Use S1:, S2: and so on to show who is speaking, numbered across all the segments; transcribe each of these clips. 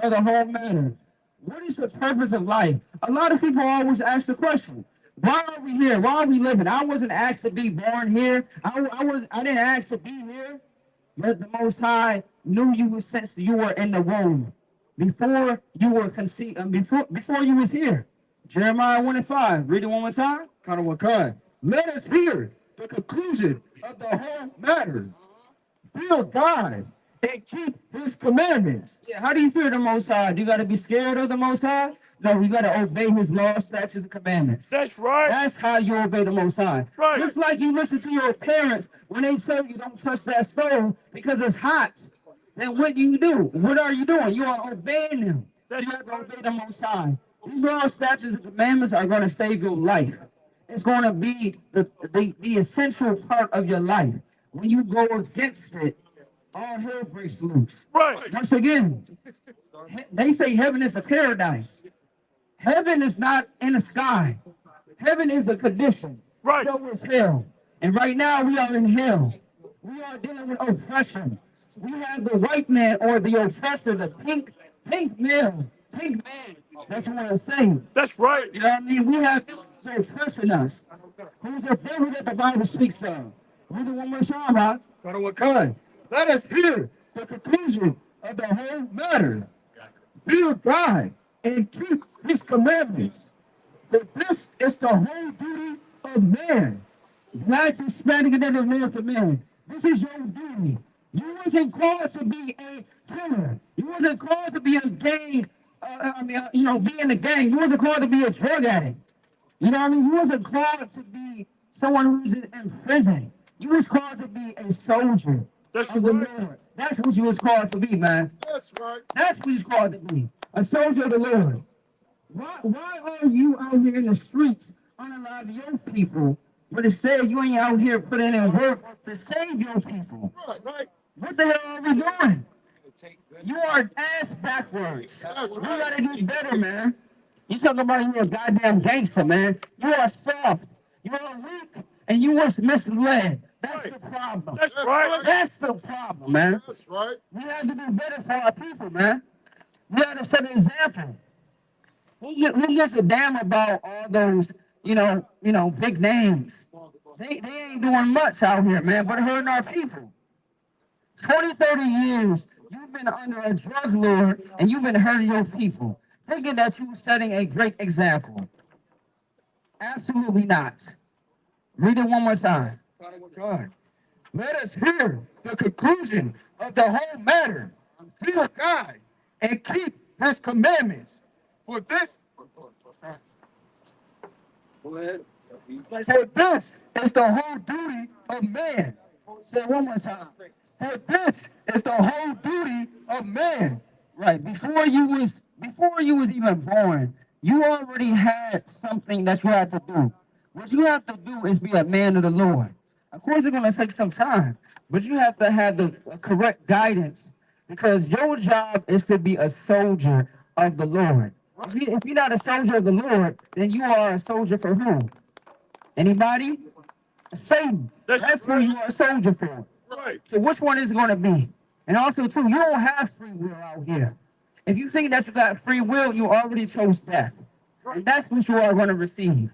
S1: of the whole matter. What is the purpose of life? A lot of people always ask the question, why are we here? Why are we living? I wasn't asked to be born here. I didn't ask to be here. But the Most High knew you since you were in the womb, before you were conceived, before you was here. Jeremiah 1:5. Read it one more time. Kind of what kind. Let us hear the conclusion of the whole matter. Fear God and keep His commandments. Yeah, how do you fear the Most High? Do you got to be scared of the Most High? No, you got to obey His laws, statutes, and commandments.
S2: That's right.
S1: That's how you obey the Most High.
S2: Right.
S1: Just like you listen to your parents when they tell you don't touch that stove because it's hot. Then what do? What are you doing? You are obeying them. You have to obey the Most High. These laws, statutes, and commandments are going to save your life. It's going to be the essential part of your life. When you go against it, all hell breaks loose.
S2: Right.
S1: Once again, they say heaven is a paradise. Heaven is not in the sky. Heaven is a condition.
S2: Right.
S1: So is hell. And right now we are in hell. We are dealing with oppression. We have the white man or the oppressor, the pink male, pink man. That's what I'm saying.
S2: That's right.
S1: You know what I mean? We have those oppressing us. Who's the devil that the Bible speaks of? Read it one more time, huh? God of what kind? Let us hear the conclusion of the whole matter. Fear God and keep His commandments. For this is the whole duty of man. Not just spanning another man for man. This is your duty. You wasn't called to be a killer. You wasn't called to be a gang, be in a gang. You wasn't called to be a drug addict. You know what I mean? You wasn't called to be someone who's in prison. You was called to be a soldier
S2: That's
S1: of the
S2: right.
S1: Lord. That's what you was called to be, man.
S2: That's right.
S1: That's what you was called to be. A soldier of the Lord. Why are you out here in the streets unalive your people, but instead you ain't out here putting in work to save your people?
S2: Right. Right.
S1: What the hell are we doing? You are ass backwards.
S2: That's
S1: You
S2: right.
S1: gotta do better, man. You talking about you a goddamn gangster, man. You are soft. You are weak, and you was misled. That's
S2: Right.
S1: the problem.
S2: That's right.
S1: That's the problem, man.
S2: That's right.
S1: We have to do better for our people, man. We have to set an example. Who gives a damn about all those, big names? They ain't doing much out here, man, but hurting our people. 20, 30 years, you've been under a drug lord and you've been hurting your people, thinking that you're setting a great example. Absolutely not. Read it one more time. God. Let us hear the conclusion of the whole matter. Fear God and keep His commandments. For this, is the whole duty of man. Say it one more time. For this is the whole duty of man. Right. Before you was even born, you already had something that you had to do. What you have to do is be a man of the Lord. Of course, it's going to take some time, but you have to have the correct guidance because your job is to be a soldier of the Lord. If you're not a soldier of the Lord, then you are a soldier for who? Anybody? Satan. That's who you are a soldier for.
S2: Right.
S1: So which one is it going to be? And also, too, you don't have free will out here. If you think that you got free will, you already chose death. And that's what you are going to receive.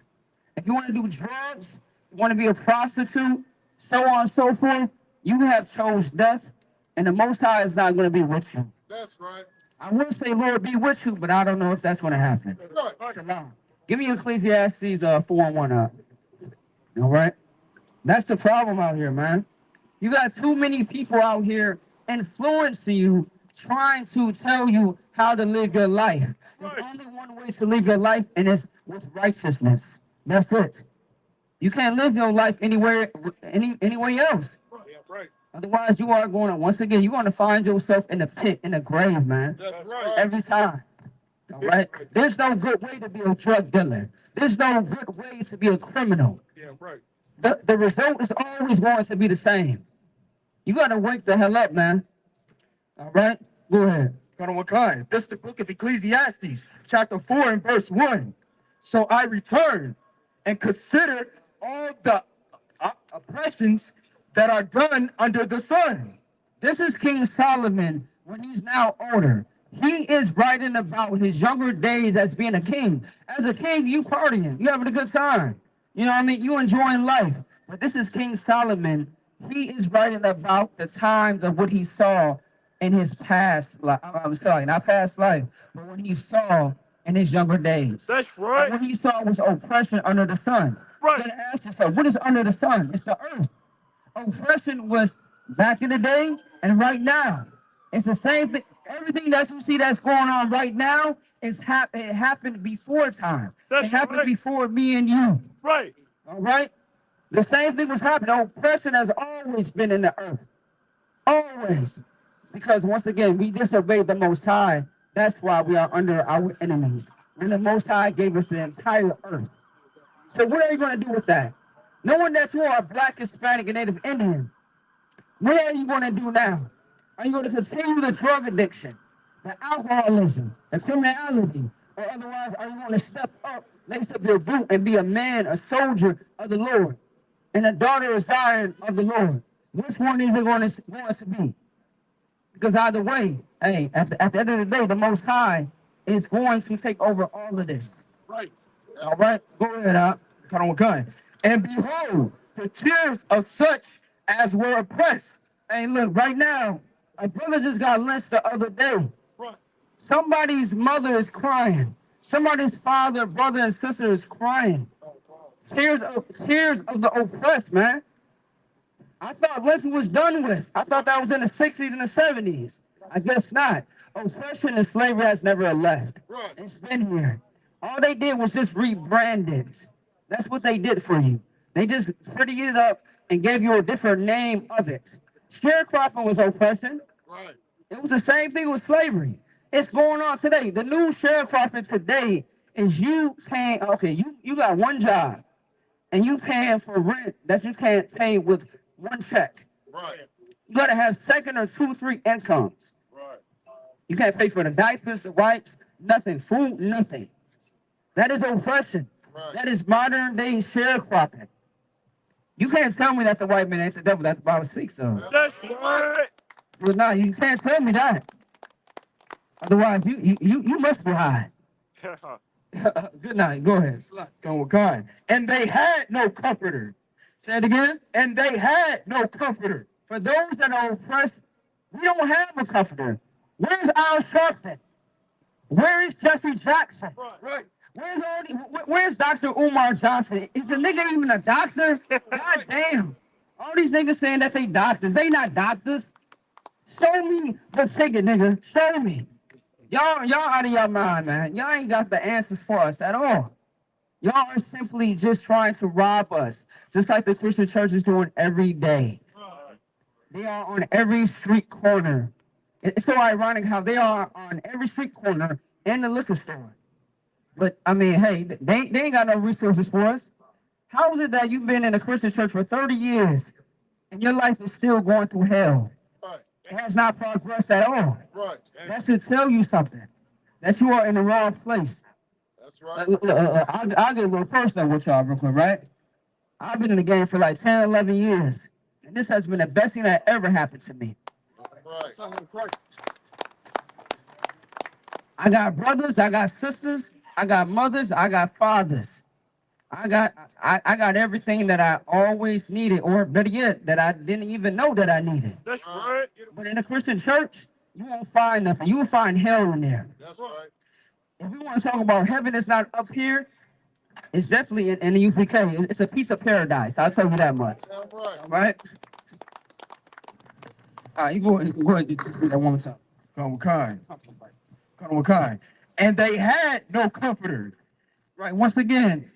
S1: If you want to do drugs, you want to be a prostitute, so on and so forth, you have chose death, and the Most High is not going to be with you.
S2: That's right.
S1: I will say, Lord, be with you, but I don't know if that's going to happen.
S2: Right.
S1: Shalom. Give me Ecclesiastes 4:1 up. All right? That's the problem out here, man. You got too many people out here influencing you, trying to tell you how to live your life. There's only one way to live your life, and it's with righteousness. That's it. You can't live your life anywhere else.
S2: Yeah, right.
S1: Otherwise, you are going to, once again, you're going to find yourself in the pit, in the grave, man.
S2: That's right.
S1: Every time. All right? There's no good way to be a drug dealer. There's no good way to be a criminal.
S2: Yeah, right.
S1: The result is always going to be the same. You got to wake the hell up, man. All right? Go ahead. God of what kind? This is the book of Ecclesiastes, chapter 4 and verse 1. So I returned and considered all the oppressions that are done under the sun. This is King Solomon when he's now older. He is writing about his younger days as being a king. As a king, you partying, you having a good time. You know what I mean? You enjoying life. But this is King Solomon. He is writing about the times of what he saw in his past life. I'm sorry, not past life, but what he saw in his younger days.
S2: That's right.
S1: And what he saw was oppression under the sun.
S2: Right.
S1: You gotta ask yourself, what is under the sun? It's the earth. Oppression was back in the day and right now. It's the same thing. Everything that you see that's going on right now it happened before time.
S2: That's
S1: it happened
S2: right.
S1: before me and you.
S2: Right.
S1: All right? The same thing was happening. Oppression has always been in the earth. Always. Because once again, we disobeyed the Most High. That's why we are under our enemies. And the Most High gave us the entire earth. So what are you going to do with that? Knowing that you are Black, Hispanic, and Native Indian, what are you going to do now? Are you going to continue the drug addiction, the alcoholism, the criminality, or otherwise are you going to step up, lace up your boot, and be a man, a soldier of the Lord, and a daughter of Zion of the Lord? Which one is it going to be? Because either way, hey, at the end of the day, the Most High is going to take over all of this.
S2: Right.
S1: All right, go ahead, cut on cut. And behold, the tears of such as were oppressed. Hey, look, right now, a brother just got lynched the other day.
S2: Right.
S1: Somebody's mother is crying. Somebody's father, brother, and sister is crying. Tears of the oppressed, man. I thought lynching was done with. I thought that was in the 60s and the 70s. I guess not. Oppression and slavery has never left.
S2: Right.
S1: It's been here. All they did was just rebrand it. That's what they did for you. They just prettied it up and gave you a different name of it. Sharecropping was oppression.
S2: Right.
S1: It was the same thing with slavery. It's going on today. The new sharecropping today is you paying, okay, you got one job and you paying for rent that you can't pay with one check.
S2: Right.
S1: You got to have second or 2, 3 incomes.
S2: Right.
S1: You can't pay for the diapers, the wipes, nothing, food, nothing. That is oppression.
S2: Right.
S1: That is modern day sharecropping. You can't tell me that the white man ain't the devil that the Bible speaks of.
S2: That's right.
S1: Well, no, you can't tell me that. Otherwise, you must be high. Good night. Go ahead. Go with God. And they had no comforter. Say it again. And they had no comforter. For those that are oppressed, we don't have a comforter. Where's Al Sharpton? Where is Jesse Jackson?
S2: Right.
S1: Where's Dr. Umar Johnson? Is the nigga even a doctor? God damn. All these niggas saying that they doctors. They not doctors. Show me the ticket, nigga. Show me. Y'all out of your mind, man. Y'all ain't got the answers for us at all. Y'all are simply just trying to rob us, just like the Christian church is doing every day. They are on every street corner. It's so ironic how they are on every street corner and the liquor store. But, I mean, hey, they ain't got no resources for us. How is it that you've been in a Christian church for 30 years and your life is still going through hell?
S2: Right.
S1: It has not progressed at all.
S2: Right.
S1: That should tell you something, that you are in the wrong place.
S2: That's right.
S1: I'll get a little personal with y'all real quick, right? I've been in the game for like 10, 11 years, and this has been the best thing that ever happened to me.
S2: Right.
S1: I got brothers, I got sisters, I got mothers, I got fathers. I got everything that I always needed, or better yet, that I didn't even know that I needed.
S2: That's right.
S1: But in a Christian church, you won't find nothing. You will find hell in there.
S2: That's right.
S1: If we want to talk about heaven, it's not up here. It's definitely in the UPK. It's a piece of paradise. I'll tell you that much.
S2: That's right.
S1: All right? All right, you go ahead and just read that one more time. Come with kind. And they had no comforter. Right, once again,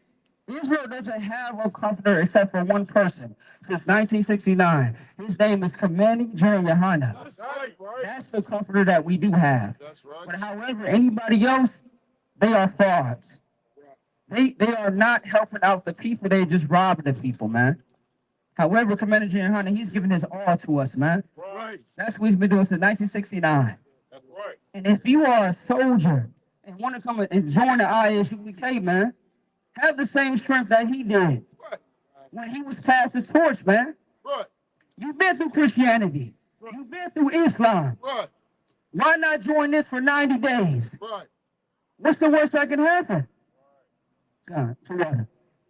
S1: Israel doesn't have a comforter except for one person since 1969. His name is Khamenei Jeremiah.
S2: That's right.
S1: That's the comforter that we do have.
S2: That's right.
S1: But however, anybody else, they are frauds. They are not helping out the people. They just robbing the people, man. However, Khamenei Jeremiah, he's giving his all to us, man.
S2: Right.
S1: That's what he's been doing since 1969.
S2: That's right.
S1: And if you are a soldier and want to come and join the ISUPK, man, have the same strength that he did
S2: Right.
S1: when he was passed the torch, man.
S2: Right.
S1: You've been through Christianity. You've been through Islam.
S2: Right.
S1: Why not join this for 90 days?
S2: Right.
S1: What's the worst that can happen? God,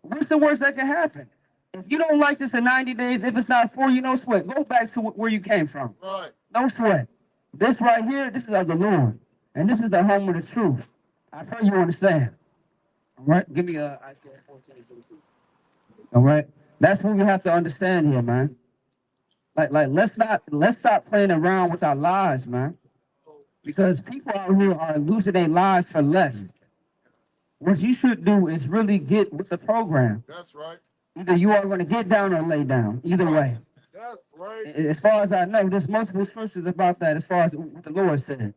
S1: what's the worst that can happen? If you don't like this in 90 days, if it's not for you, no sweat. Go back to where you came from.
S2: Right.
S1: No sweat. This right here, this is of the Lord. And this is the home of the truth. I pray you understand. All right? Give me a Isaiah 14. All right? That's what we have to understand here, man. Like let's stop playing around with our lives, man. Because people out here are losing their lives for less. What you should do is really get with the program.
S2: That's right.
S1: Either you are going to get down or lay down. Either way.
S2: That's right.
S1: As far as I know, there's multiple scriptures about that as far as what the Lord said.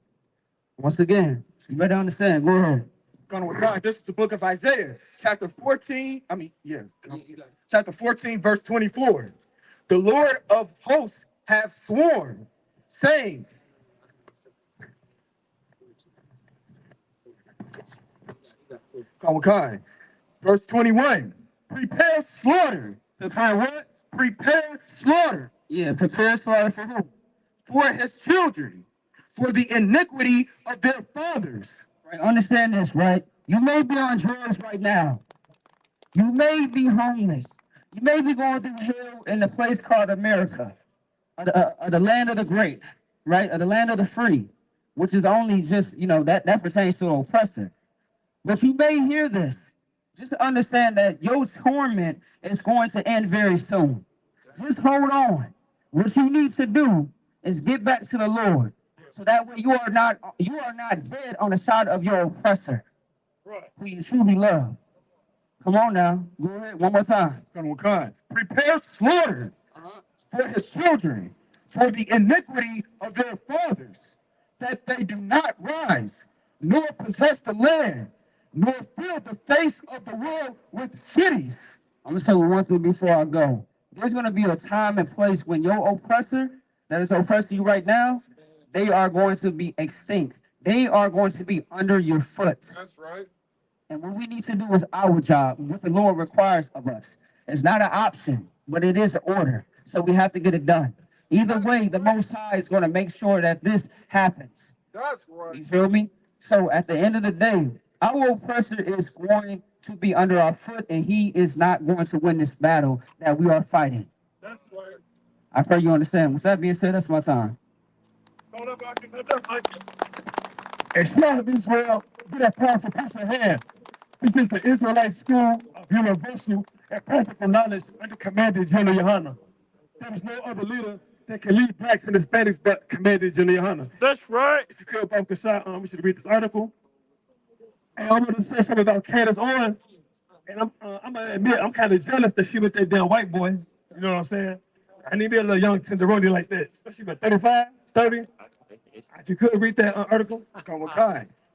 S1: Once again, you better understand. Go ahead.
S3: Going with God. This is the book of Isaiah, chapter 14. Chapter 14, verse 24. The Lord of hosts hath sworn, saying, verse 21. Prepare slaughter.
S1: Prepare what?
S3: Prepare slaughter.
S1: Yeah, prepare slaughter for who?
S3: For his children, for the iniquity of their fathers.
S1: Right, understand this, right? You may be on drugs right now. You may be homeless. You may be going through hell in a place called America, the land of the great, right? Or the land of the free, which is only just, that pertains to an oppressor. But you may hear this. Just understand that your torment is going to end very soon. Just hold on. What you need to do is get back to the Lord. So that way you are not dead on the side of your oppressor, who you truly love. Come on now. Go ahead. One more time.
S3: Prepare slaughter for his children, for the iniquity of their fathers, that they do not rise, nor possess the land, nor fill the face of the world with cities.
S1: I'm going to say one thing before I go. There's going to be a time and place when your oppressor that is oppressing you right now, they are going to be extinct. They are going to be under your foot.
S2: That's right.
S1: And what we need to do is our job, what the Lord requires of us. It's not an option, but it is an order. So we have to get it done. Either way, the Most High is going to make sure that this happens.
S2: That's right.
S1: You feel me? So at the end of the day, our oppressor is going to be under our foot, and he is not going to win this battle that we are fighting.
S2: That's right.
S1: I pray you understand. With that being said, that's my time.
S4: A child of Israel, get a powerful piece of hand. This is the Israelite School of Universal and Practical Knowledge under Commander General Yohana. There is no other leader that can lead blacks and Hispanics but Commander General Yohana.
S2: That's right.
S4: If you could, Bob Kashai, we should read this article. And I'm going to say something about Candace Owens. And I'm going to admit, I'm kind of jealous that she with that damn white boy. You know what I'm saying? I need me a little young tenderoni like that, especially about 35, 30. If you could read that article.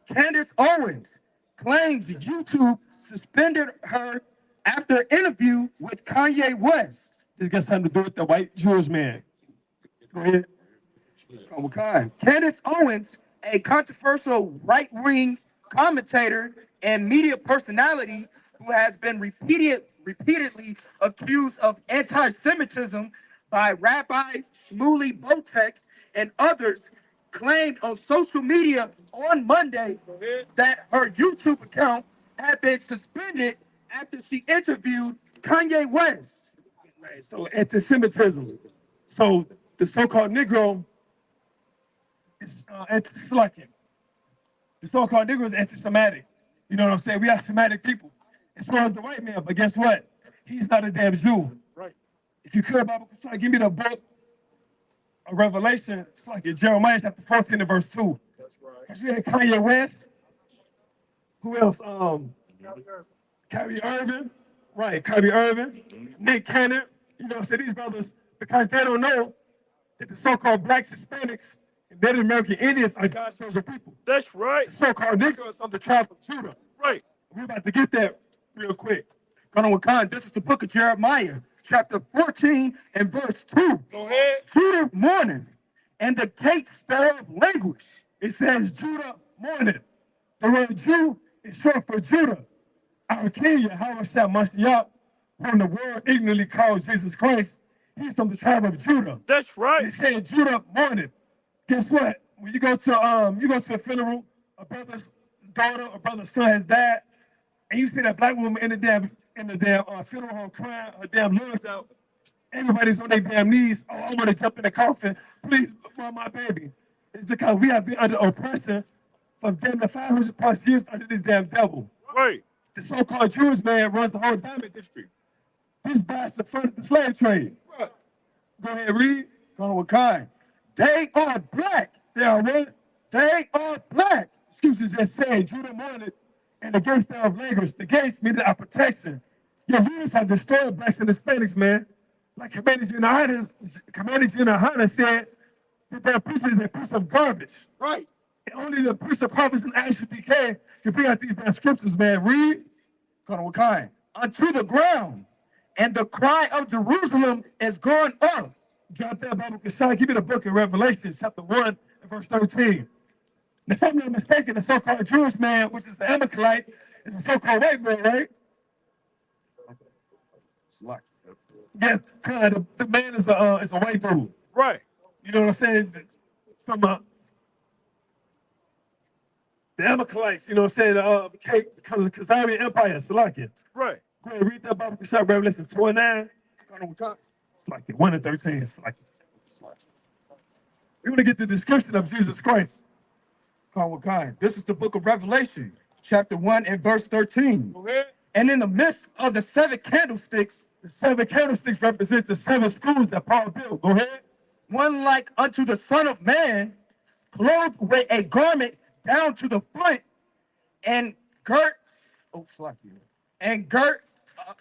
S3: Candace Owens claims YouTube suspended her after interview with Kanye West.
S4: This got something to do with the white Jewish man. Go ahead.
S3: Candace Owens, a controversial right-wing commentator and media personality who has been repeatedly accused of anti-Semitism by Rabbi Shmuley Botek and others, claimed on social media on Monday that her YouTube account had been suspended after she interviewed Kanye West.
S4: Right, so anti-Semitism. So the so-called Negro is anti-Semitic. The so-called Negro is anti-Semitic. You know what I'm saying? We are Semitic people, as far as the white man. But guess what? He's not a damn Jew.
S2: Right.
S4: If you could, Bible, try to give me the book of Revelation. It's like in Jeremiah chapter 14 and verse 2.
S2: That's right.
S4: Because you had Kanye West. Who else? Kyrie Irving. Right, Kyrie Irving. Nick Cannon. You know, so these brothers, because they don't know that the so-called blacks, Hispanics, and Native American Indians are God's chosen people.
S2: That's right.
S4: The so-called Negroes of the tribe of Judah.
S2: Right.
S4: We're about to get that real quick.
S3: This is the book of Jeremiah, chapter 14 and verse 2.
S2: Go ahead.
S3: Judah mourneth, and the gates thereof languish.
S4: It says Judah mourneth. The word Jew is short for Judah. Our King Yahweh Shah Mashiach, whom the world ignorantly calls Jesus Christ, he's from the tribe of Judah.
S2: That's right.
S4: It said Judah mourneth. Guess what? when you go to a funeral, a brother's daughter, a brother's son has died, and you see that black woman in the damn funeral home crying her damn lungs out. Everybody's on their damn knees. Oh, I want to jump in the coffin. Please, mom, my baby. It's because we have been under oppression for damn near 500 plus years under this damn devil.
S2: Right.
S4: The so-called Jewish man runs the whole diamond district. This bastard funded the slave trade.
S2: Right.
S4: Go ahead, read.
S3: Colonel Wakai. They are black.
S4: They are what?
S3: They are black.
S4: Excuses just said, Judah mourned and the gates thereof language. The gates mean our protection. Your units have destroyed blacks and Hispanics, man. Like Commander General Hunter said, that their piece is a piece of garbage.
S2: Right.
S4: And only the Prince of Prophets and Asher DK can bring out these damn scriptures, man. Read.
S3: Colonel Wakai. Unto the ground. And the cry of Jerusalem is going up.
S4: Drop that Bible, Kashai. Give me the book of Revelation, chapter 1 and verse 13. Now, if I'm not mistaken, the so-called Jewish man, which is the Amalekite, is a so-called white man, right? Yeah, kind of. The man is a white dude.
S2: Right.
S4: You know what I'm saying? From the Amalekites, you know what I'm saying? Kind of the Khazarian Empire, Salakia.
S2: Right.
S4: Go ahead, read that Bible, Kashai, Revelation 29.
S2: Colonel Wakai.
S4: Salakia, 1 and 13. Salakia. We're going to get the description of Jesus Christ.
S3: Colonel Wakai. This is the book of Revelation, chapter 1 and verse 13.
S2: Go ahead.
S3: And in the midst of the 7 candlesticks,
S4: The 7 candlesticks represent the 7 schools that Paul built. Go ahead.
S3: one like unto the Son of Man, clothed with a garment down to the foot, and girt,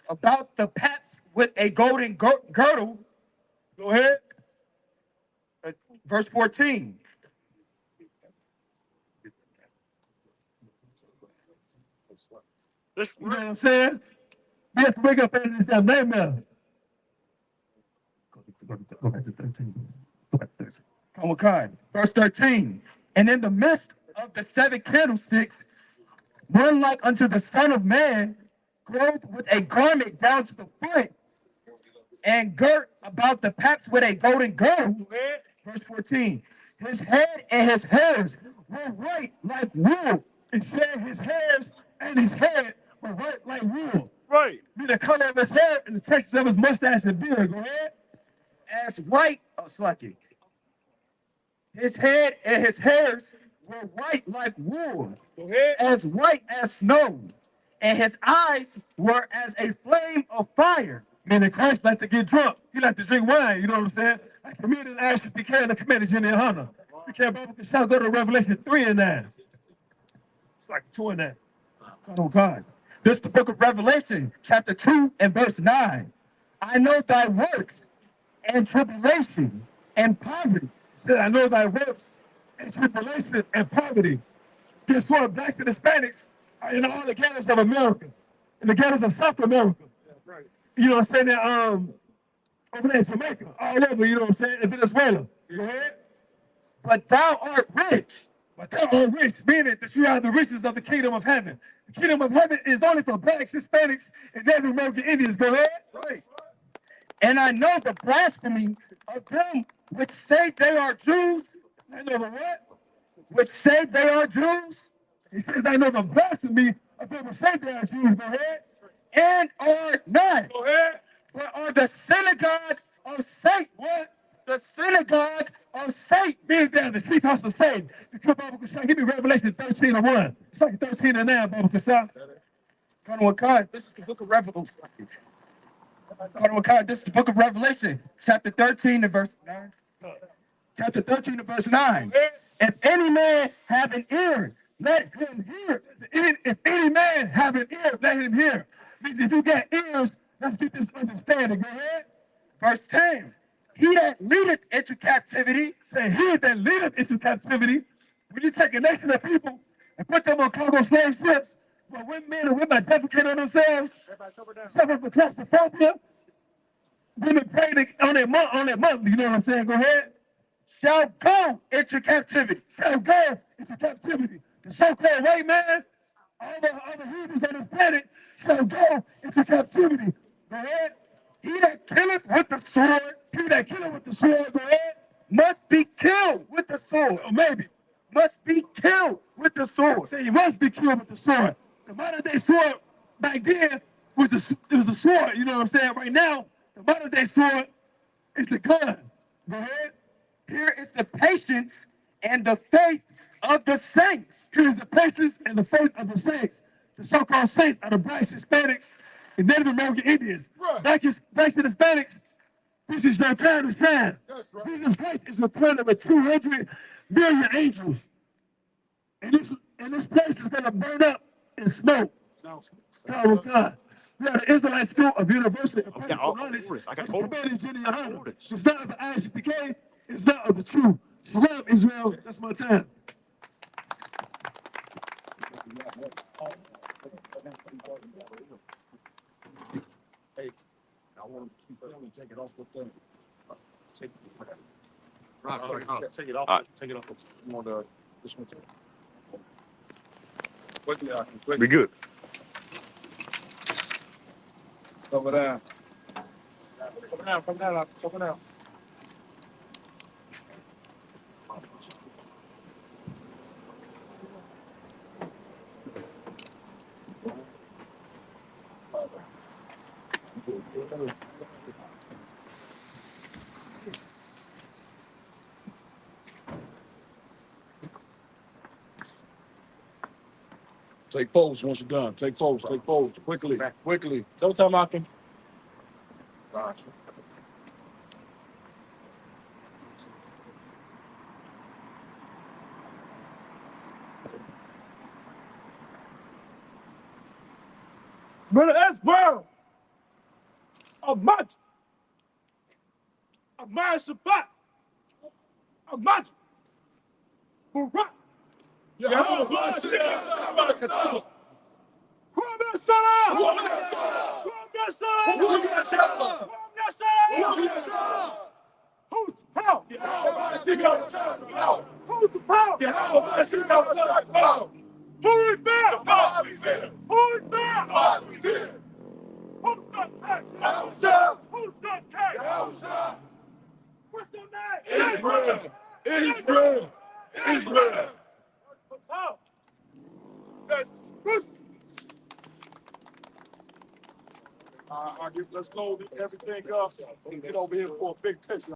S3: about the paps with a golden girdle.
S4: Go ahead.
S3: Verse 14.
S2: That's
S4: You know what
S2: right.
S4: I'm saying? We have to wake up out of this damn nightmare. Go back to 13. Go back to 13.
S3: Kamakai. Verse 13. And in the midst of the 7 candlesticks, one like unto the Son of Man, clothed with a garment down to the foot, and girt about the paps with a golden girdle.
S2: Go ahead.
S3: Verse 14. His head and his hairs were white like wool.
S4: It said his hairs and his head were white like wool.
S2: Right.
S4: Be the color of his hair and the texture of his mustache and beard. Go ahead.
S3: As white, Slucky. His head and his hairs were white like wool,
S2: Go ahead.
S3: as white as snow, and his eyes were as a flame of fire.
S4: Meaning Christ like to get drunk. He like to drink wine. You know what I'm saying? Like the men in Asher became the Commander General Hunter. We can't go to Revelation 3 and 9. It's like 2 and 9.
S3: Oh God. This is the book of Revelation, chapter 2 and verse 9. I know thy works and tribulation and poverty.
S4: Said, I know thy works and tribulation and poverty. Guess what? Blacks and Hispanics are in all the ghettos of America, in the ghettos of South America.
S2: Right.
S4: You know what I'm saying? That, over there in Jamaica, all over, you know what I'm saying? In Venezuela. Go ahead.
S3: But thou art rich.
S4: But thou art rich, meaning that you are the riches of the kingdom of heaven. The kingdom of heaven is only for blacks, Hispanics, and Native American Indians. Go ahead.
S2: Right.
S3: And I know the blasphemy of them which say they are Jews.
S4: I know the what?
S3: Which say they are Jews.
S4: He says, I know the blasphemy of them who say they are Jews. Go ahead.
S3: And are not,
S2: Go ahead.
S3: but are the synagogue of Satan.
S4: What?
S3: The synagogue of Satan.
S4: Being down the street house of Satan. To come Bible Kashah. Give me Revelation 13 and 1. It's like 13 and 9, Bible Kashah.
S3: Colonel Wakad, this is the book of Revelation. Colonel Wakad, this is the book of Revelation, chapter 13 and verse 9. Chapter 13 and verse 9. If any man have an ear, let him hear.
S4: If any man have an ear, let him hear. Means if you got ears, let's get this understanding. Go ahead.
S3: Verse 10. He that leadeth into captivity,
S4: Say, he that leadeth into captivity. When you take a nation of people and put them on cargo slave ships, where men and women defecate on themselves, suffer from claustrophobia, women praying on their month, you know what I'm saying? Go ahead.
S3: shall go into captivity.
S4: Shall go into captivity. The so-called white man, all the other heathens on this planet, shall go into captivity. Go ahead.
S3: He that killeth with the sword
S4: He that killeth with the sword, go ahead.
S3: must be killed with the sword.
S4: Or maybe.
S3: must be killed with the sword.
S4: Say he must be killed with the sword. The modern day sword back then was the sword. You know what I'm saying? Right now, the modern day sword is the gun. Go ahead.
S3: Here is the patience and the faith of the saints.
S4: Here is the patience and the faith of the saints. The so-called saints are the blacks, Hispanics, and Native American Indians.
S2: Right.
S4: Blacks and Hispanics, this is your time to shine.
S2: That's right.
S4: Jesus Christ is returning with 200 million angels. And this place is going to burn up in smoke. God will God. We are the Israelite School of University of Practical Knowledge. Commanding Junior Honor. It's not of the ISUPK, it's not of the truth. Shalom, Israel. That's my time.
S2: Hey, I want to take it off with them. Take take it off. Take it off. You want this one?
S5: Be good.
S2: Over there. Come down, come down, come down. Take pose once you're done. Take pose, quickly, quickly. Don't tell Malcolm. Brother S. Brown, a match, a man Shabbat, a match, Barak. Yahweh Mashiach, Kwame Salah, Kwame Salah, who's the power? Who's the power? Who is there? Who is there? Who's got that? Who's got that? What's your name? Israel. What's up? Let's load everything up and get over here for a big picture.